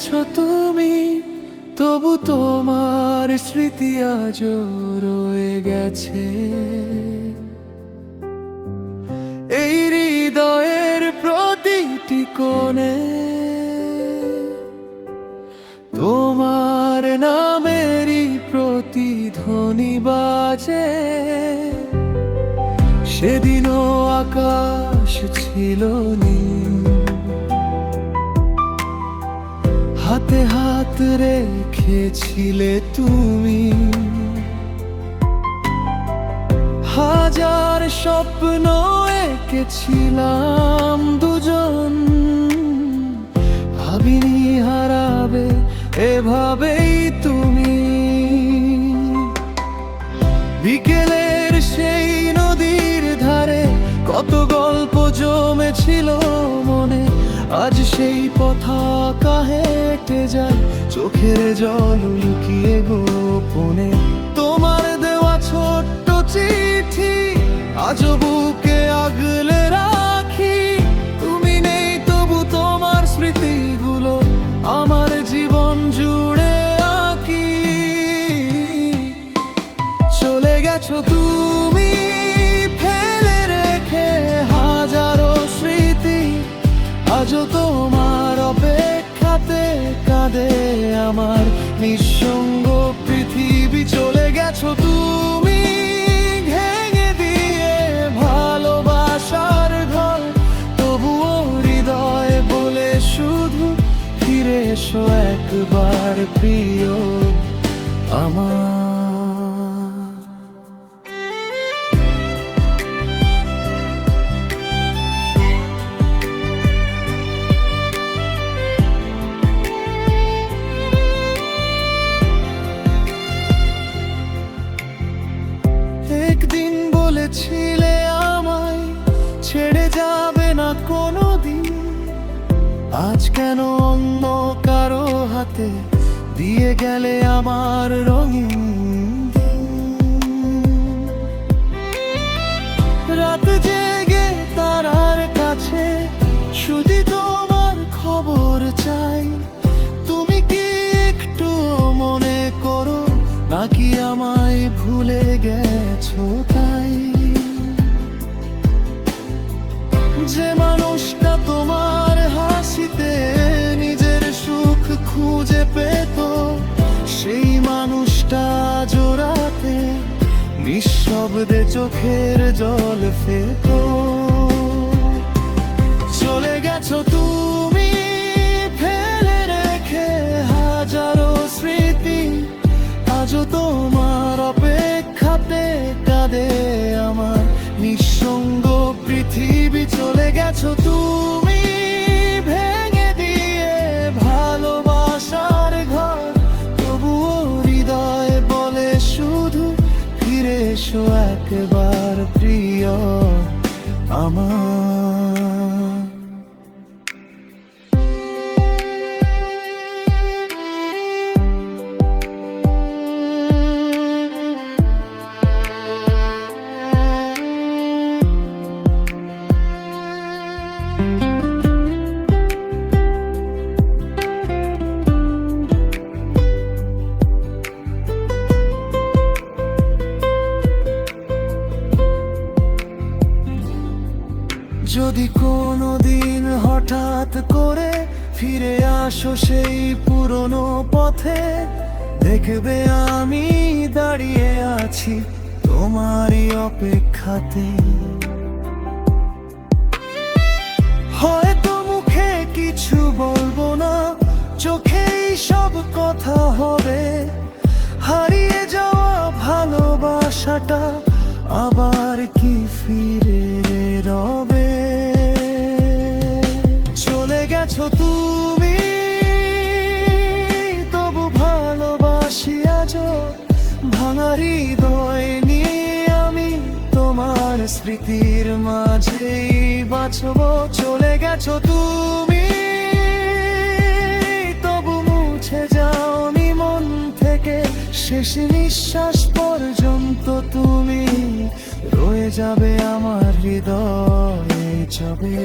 গেছো তুমি, তবু তোমার স্মৃতি আজও রয়ে গেছে এই হৃদয়ের প্রতিটি কোণে। তোমার নামেরই প্রতিধ্বনি বাজে। সেদিনও আকাশ ছিল নীল, হাতে হাত রেখেছিলে তুমি। হাজার স্বপ্ন এঁকেছিলাম দুজন, ভাবিনি হারাবে এভাবেই তুমি। বিকেলের সেই নদীর ধারে কত গল্প জমেছিল মনে, আজ সেই পতাকা হেঁটে যায় চোখের জল লুকিয়ে গোপনে। তোমার দেওয়া ছোট্ট চিঠি আজও বুকে আগলে রাখি। তুমি নেই তবু তোমার স্মৃতিগুলো আমার জীবন জুড়ে আঁকি। চলে গেছো তুমি ফেলে রেখে হাজারো স্মৃতি, আজও তোমার অপেক্ষাতে কাঁদে আমার নিঃসঙ্গ পৃথিবী। চলে গেছো তুমি ভেঙে দিয়ে ভালোবাসার ঘর, তবুও হৃদয় বলে শুধু ফিরে এসো একবার প্রিয় আমার। একদিন বলেছিলে আমায় ছেড়ে যাবে না কোনোদিন, আজ কেন অন্য কারো হাতে দিয়ে গেলে আমার রঙিন দিন। রাত জেগে তারার কাছে শুধু তোমার খবর চাই। তুমি কি একটু মনে করো নাকি আমায় ভুলে গেছো তাই? যে মানুষটা তোমার হাসিতে নিজের সুখ খুঁজে পেত, সেই মানুষটা জোড়াতে নিঃশব্দে চোখের জল ফেলত। চলে গেছো তুমি ফেলে রেখে হাজারো স্মৃতি, আজও তোমার অপেক্ষাতে কাঁদে আমার নিঃসঙ্গ পৃথিবী। চলে গেছো তুমি ভেঙে দিয়ে ভালোবাসার ঘর, তবুও হৃদয় বলে শুধু ফিরে এসো একবার প্রিয় আমার। যদি কোনোদিন হঠাৎ করে ফিরে আসো সেই পুরনো পথে, দেখবে আমি দাঁড়িয়ে আছি তোমারই অপেক্ষাতে। হয়তো মুখে কিছু বলবো না, চোখেই সব কথা হবে। হারিয়ে যাওয়া ভালোবাসাটা আবার কি ফিরে রবে? চলে গেছো তুমি তবু ভালোবাসি আজও, ভাঙা হৃদয় নিয়ে আমি তোমার স্মৃতির মাঝেই বাঁচবো। চলে গেছো তুমি তবু মুছে যাওনি মন থেকে, শেষ নিঃশ্বাস পর্যন্ত তুমি রয়ে যাবে আমার হৃদয়ে। যাবে